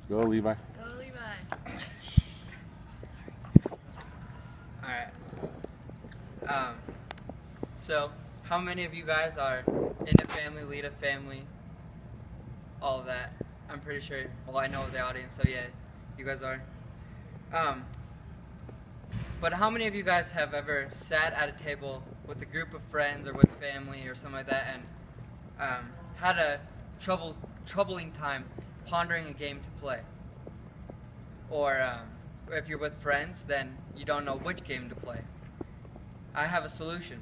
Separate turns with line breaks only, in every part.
Go, Levi.
Go, Levi.
Alright. Um, so, how many of you guys are in a family, lead a family, all of that? I'm pretty sure, well, I know the audience, so yeah, you guys are. But how many of you guys have ever sat at a table with a group of friends or with family or something like that and had a troubling time pondering a game to play? Or if you're with friends, then you don't know which game to play. I have a solution.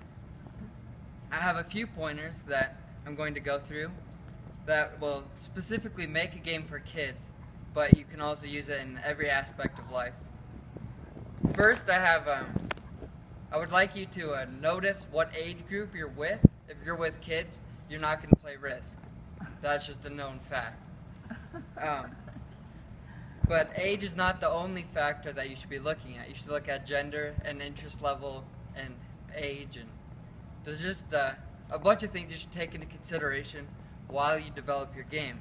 I have a few pointers that I'm going to go through that will specifically make a game for kids, but you can also use it in every aspect of life. First, I would like you to notice what age group you're with. If you're with kids, you're not going to play Risk. That's just a known fact. But age is not the only factor that you should be looking at. You should look at gender and interest level and age, and there's just a bunch of things you should take into consideration while you develop your game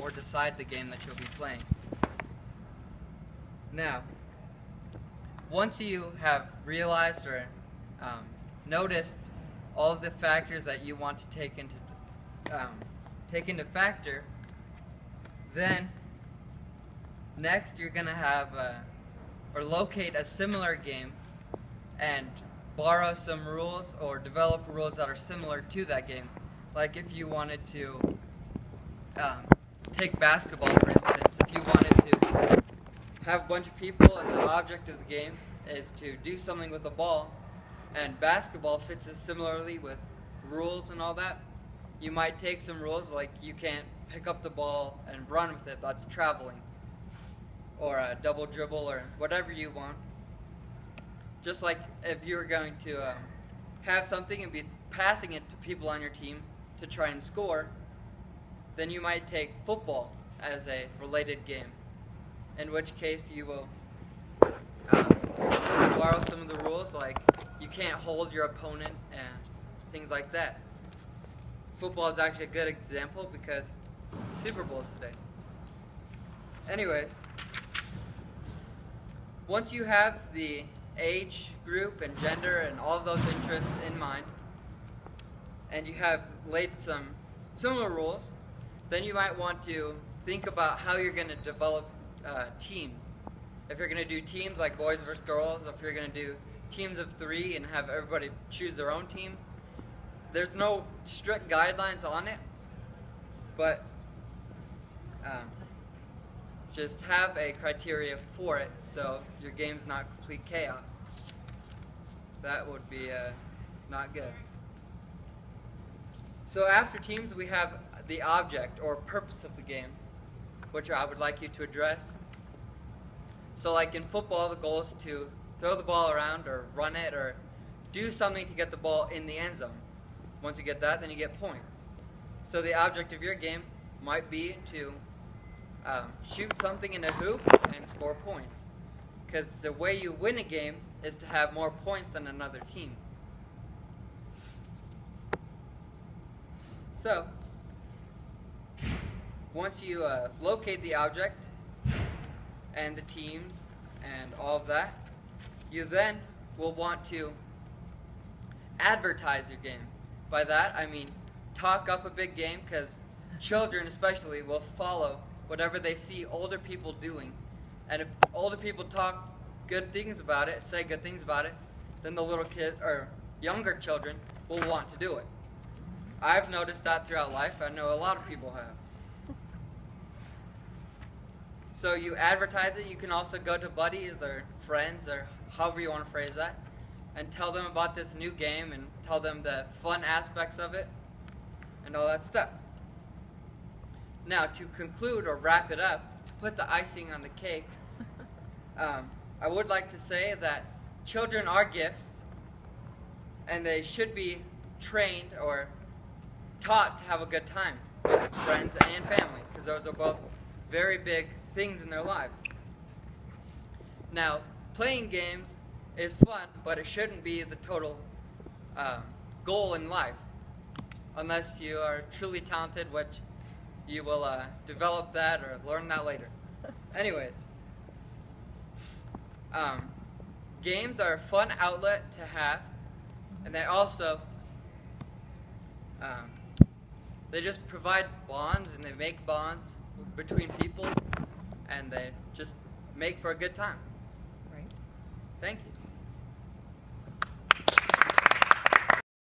or decide the game that you'll be playing. Now, once you have realized or noticed all of the factors that you want to take into factor, then next you're going to have or locate a similar game and borrow some rules or develop rules that are similar to that game. Like if you wanted to take basketball, for instance, if you wanted to have a bunch of people and the object of the game is to do something with the ball, and basketball fits it similarly with rules and all that, you might take some rules like you can't pick up the ball and run with it, that's traveling, or a double dribble or whatever you want. Just like if you were going to have something and be passing it to people on your team to try and score, then you might take football as a related game, in which case you will borrow some of the rules, like you can't hold your opponent and things like that. Football is actually a good example because the Super Bowl is today. Anyways, once you have the age group and gender and all of those interests in mind, and you have laid some similar rules, then you might want to think about how you're going to develop teams. If you're going to do teams like boys versus girls, if you're going to do teams of 3 and have everybody choose their own team, there's no strict guidelines on it, but just have a criteria for it so your game's not complete chaos. That would be not good. So after teams, we have the object or purpose of the game, which I would like you to address. So like in football, the goal is to throw the ball around or run it or do something to get the ball in the end zone. Once you get that, then you get points. So the object of your game might be to shoot something in a hoop and score points. Because the way you win a game is to have more points than another team. So, once you locate the object and the teams and all of that, you then will want to advertise your game. By that, I mean talk up a big game, because children especially will follow whatever they see older people doing. And if older people talk good things about it, say good things about it, then the little kids or younger children will want to do it. I've noticed that throughout life. I know a lot of people have. So you advertise it. You can also go to buddies or friends or however you want to phrase that and tell them about this new game and tell them the fun aspects of it and all that stuff. Now, to conclude or wrap it up, to put the icing on the cake, I would like to say that children are gifts, and they should be trained or taught to have a good time with friends and family, because those are both very big things in their lives. Now, playing games is fun, but it shouldn't be the total goal in life, unless you are truly talented, which you will develop that or learn that later. Anyways, games are a fun outlet to have, and they also they just provide bonds, and they make bonds between people, and they just make for a good time.
Right.
Thank you.